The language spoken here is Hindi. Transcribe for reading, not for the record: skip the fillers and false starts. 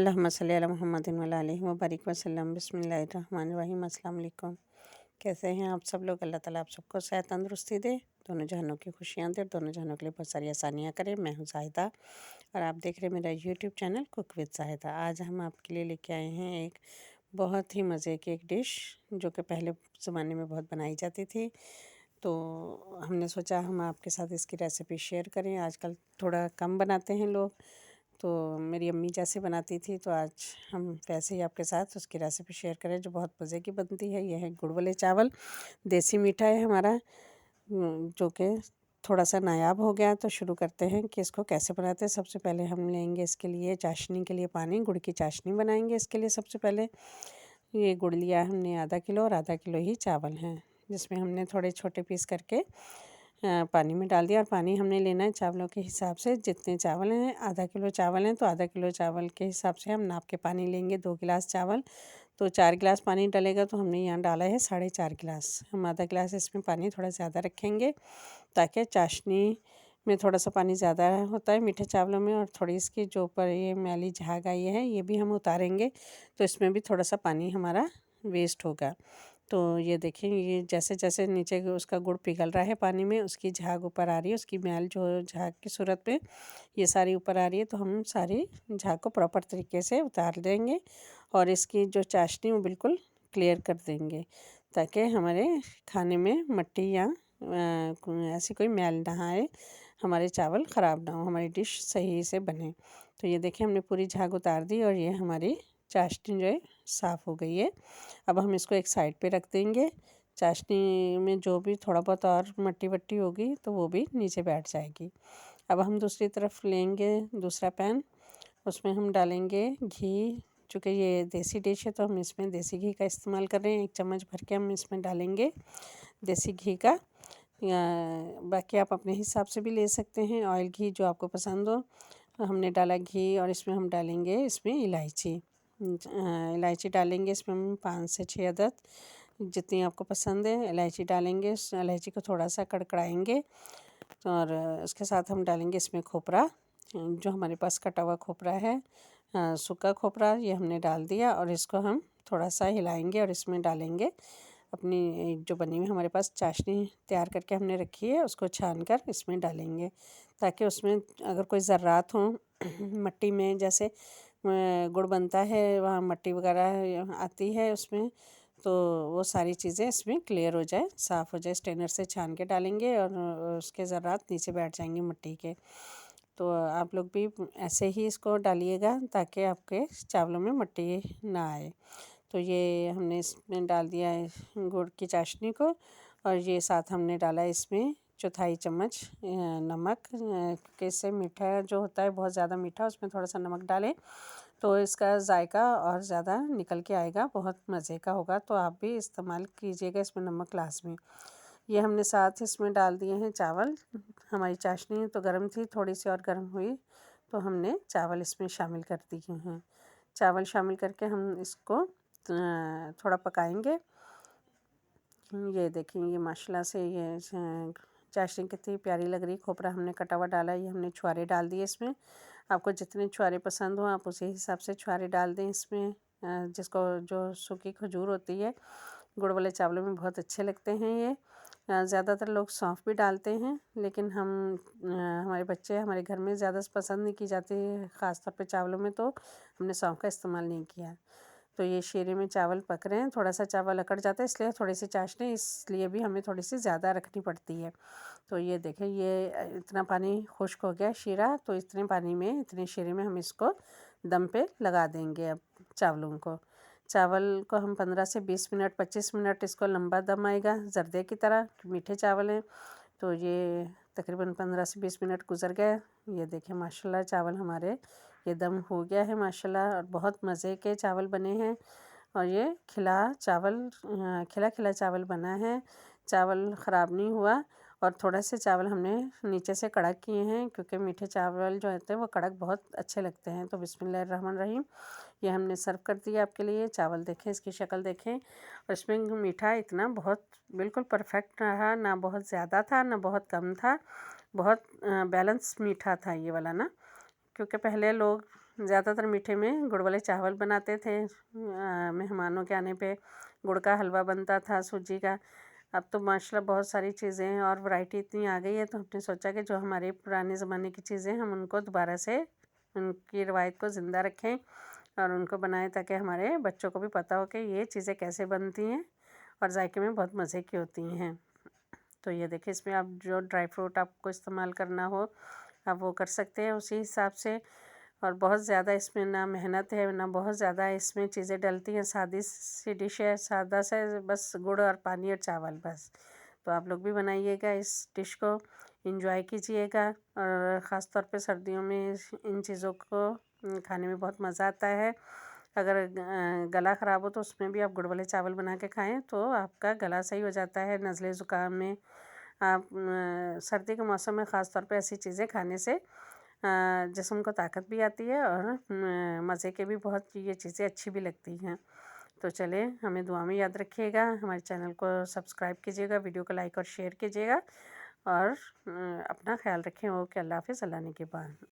अल्लाहुम्मा सल्ली अला मुहम्मदिन व अला आलिहि व बारिक वसल्लम। बिस्मिल्लाहिर्रहमानिर्रहीम। अस्सलाम वालेकुम। कैसे हैं आप सब लोग? अल्लाह ताला आप सबको सेहत तंदुरुस्ती दे, दोनों जहानों की खुशियाँ दे और दोनों जहानों के लिए बहुत सारी आसानियाँ करे। मैं हूँ ज़ाहिदा और आप देख रहे हैं मेरा YouTube channel cook with Zahida. आज हम आपके लिए लेके आए हैं एक बहुत ही मज़े की एक डिश जो कि पहले ज़माने में बहुत बनाई जाती थी। तो हमने सोचा हम आपके साथ इसकी रेसिपी शेयर करें। आजकल थोड़ा कम बनाते हैं लोग, तो मेरी अम्मी जैसे बनाती थी तो आज हम वैसे ही आपके साथ उसकी रेसिपी शेयर करें जो बहुत मज़े की बनती है। यह है गुड़ वाले चावल। देसी मीठा है हमारा, जो कि थोड़ा सा नायाब हो गया। तो शुरू करते हैं कि इसको कैसे बनाते हैं। सबसे पहले हम लेंगे इसके लिए चाशनी के लिए पानी, गुड़ की चाशनी बनाएंगे। इसके लिए सबसे पहले ये गुड़ लिया हमने आधा किलो और आधा किलो ही चावल हैं, जिसमें हमने थोड़े छोटे पीस करके पानी में डाल दिया। और पानी हमने लेना है चावलों के हिसाब से। जितने चावल हैं, आधा किलो चावल हैं तो आधा किलो चावल के हिसाब से हम नाप के पानी लेंगे। 2 गिलास चावल तो 4 गिलास पानी डलेगा, तो हमने यहाँ डाला है 4.5 गिलास। हम आधा गिलास इसमें पानी थोड़ा ज़्यादा रखेंगे ताकि चाशनी में थोड़ा सा पानी ज़्यादा होता है मीठे चावलों में, और थोड़ी इसकी जो ऊपर ये मैली झाग आई है ये भी हम उतारेंगे, तो इसमें भी थोड़ा सा पानी हमारा वेस्ट होगा। तो ये देखें, ये जैसे जैसे नीचे उसका गुड़ पिघल रहा है पानी में, उसकी झाग ऊपर आ रही है, उसकी मैल जो झाग की सूरत में ये सारी ऊपर आ रही है। तो हम सारी झाग को प्रॉपर तरीके से उतार देंगे और इसकी जो चाशनी वो बिल्कुल क्लियर कर देंगे, ताकि हमारे खाने में मिट्टी या ऐसी कोई मैल ना आए, हमारे चावल ख़राब ना हो, हमारी डिश सही से बने। तो ये देखें, हमने पूरी झाग उतार दी और ये हमारी चाशनी जो है साफ़ हो गई है। अब हम इसको एक साइड पे रख देंगे। चाशनी में जो भी थोड़ा बहुत और मट्टी वट्टी होगी तो वो भी नीचे बैठ जाएगी। अब हम दूसरी तरफ लेंगे दूसरा पैन, उसमें हम डालेंगे घी। चूँकि ये देसी डिश है तो हम इसमें देसी घी का इस्तेमाल कर रहे हैं। 1 चम्मच भर के हम इसमें डालेंगे देसी घी का, या बाकी आप अपने हिसाब से भी ले सकते हैं, ऑयल घी जो आपको पसंद हो। हमने डाला घी और इसमें हम डालेंगे इसमें इलायची। इलायची डालेंगे इसमें हम 5 से 6 अदद, जितनी आपको पसंद है इलायची डालेंगे। इस इलायची को थोड़ा सा कड़कड़ाएंगे और उसके साथ हम डालेंगे इसमें खोपरा, जो हमारे पास कटा हुआ खोपरा है, सूखा खोपरा, ये हमने डाल दिया। और इसको हम थोड़ा सा हिलाएंगे और इसमें डालेंगे अपनी जो बनी हुई हमारे पास चाशनी तैयार करके हमने रखी है, उसको छान कर इसमें डालेंगे, ताकि उसमें अगर कोई ज़र्रात हो मिट्टी में, जैसे गुड़ बनता है वहाँ मिट्टी वगैरह आती है उसमें, तो वो सारी चीज़ें इसमें क्लियर हो जाए, साफ़ हो जाए। स्ट्रेनर से छान के डालेंगे और उसके ज़र्रात नीचे बैठ जाएंगे मिट्टी के। तो आप लोग भी ऐसे ही इसको डालिएगा ताकि आपके चावलों में मिट्टी ना आए। तो ये हमने इसमें डाल दिया है गुड़ की चाशनी को, और ये साथ हमने डाला इसमें 1/4 चम्मच नमक, क्योंकि इससे मीठा जो होता है बहुत ज़्यादा मीठा, उसमें थोड़ा सा नमक डालें तो इसका जायका और ज़्यादा निकल के आएगा, बहुत मज़े का होगा। तो आप भी इस्तेमाल कीजिएगा इसमें नमक लाज़मी। ये हमने साथ इसमें डाल दिए हैं चावल। हमारी चाशनी तो गर्म थी, थोड़ी सी और गर्म हुई तो हमने चावल इसमें शामिल कर दिए हैं। चावल शामिल करके हम इसको थोड़ा पकाएंगे। ये देखिए, ये माशाल्लाह से ये चाशनी कितनी प्यारी लग रही। खोपरा हमने कटा हुआ डाला, ये हमने छुहारे डाल दिए इसमें। आपको जितने छुहारे पसंद हो आप उसी हिसाब से छुहारे डाल दें इसमें। जिसको जो सूखी खजूर होती है, गुड़ वाले चावलों में बहुत अच्छे लगते हैं ये। ज़्यादातर लोग सौंफ भी डालते हैं, लेकिन हम हमारे बच्चे हमारे घर में ज़्यादा पसंद नहीं की जाती है, ख़ास तौर पे चावलों में, तो हमने सौंफ का इस्तेमाल नहीं किया। तो ये शीरे में चावल पक रहे हैं, थोड़ा सा चावल अकड़ जाता है, इसलिए थोड़ी सी चाशनी इसलिए भी हमें थोड़ी सी ज़्यादा रखनी पड़ती है। तो ये देखें, ये इतना पानी खुश्क हो गया शीरा, तो इतने पानी में, इतने शीरे में हम इसको दम पे लगा देंगे। अब चावलों को, चावल को हम 15 से 20 मिनट 25 मिनट इसको लंबा दम आएगा, जर्दे की तरह, मीठे चावल हैं। तो ये तकरीबन 15 से 20 मिनट गुजर गए। ये देखें माशाल्लाह चावल हमारे ये दम हो गया है माशाल्लाह, और बहुत मज़े के चावल बने हैं। और ये खिला खिला चावल बना है, चावल ख़राब नहीं हुआ। और थोड़ा से चावल हमने नीचे से कड़क किए हैं, क्योंकि मीठे चावल जो होते हैं वो कड़क बहुत अच्छे लगते हैं। तो बिस्मिल्लाहिर्रहमानिर्रहीम, ये हमने सर्व कर दिया आपके लिए। चावल देखें, इसकी शक्ल देखें, और इसमें मीठा इतना बहुत बिल्कुल परफेक्ट रहा, ना बहुत ज़्यादा था ना बहुत कम था, बहुत बैलेंस मीठा था ये वाला ना। क्योंकि पहले लोग ज़्यादातर मीठे में गुड़ वाले चावल बनाते थे। मेहमानों के आने पे गुड़ का हलवा बनता था, सूजी का। अब तो माशाल्लाह बहुत सारी चीज़ें हैं और वैरायटी इतनी आ गई है, तो हमने सोचा कि जो हमारे पुराने ज़माने की चीज़ें हम उनको दोबारा से उनकी रवायत को ज़िंदा रखें और उनको बनाएं, ताकि हमारे बच्चों को भी पता हो कि ये चीज़ें कैसे बनती हैं और जायके में बहुत मज़े की होती हैं। तो ये देखिए, इसमें आप जो ड्राई फ्रूट आपको इस्तेमाल करना हो आप वो कर सकते हैं उसी हिसाब से। और बहुत ज़्यादा इसमें ना मेहनत है ना बहुत ज़्यादा इसमें चीज़ें डलती हैं। सादी सी डिश है, सादा सा, बस गुड़ और पानी और चावल बस। तो आप लोग भी बनाइएगा, इस डिश को एंजॉय कीजिएगा। और ख़ास तौर पे सर्दियों में इन चीज़ों को खाने में बहुत मज़ा आता है। अगर गला ख़राब हो तो उसमें भी आप गुड़ वाले चावल बना के खाएं तो आपका गला सही हो जाता है। नज़ले ज़ुकाम में आप सर्दी के मौसम में ख़ास तौर पे ऐसी चीज़ें खाने से जिस्म को ताकत भी आती है और मज़े के भी बहुत ये चीज़ें अच्छी भी लगती हैं। तो चलें, हमें दुआ में याद रखिएगा, हमारे चैनल को सब्सक्राइब कीजिएगा, वीडियो को लाइक और शेयर कीजिएगा और अपना ख्याल रखें। ओके, अल्लाह हाफ़िज़, अल्लाह ने के बाद।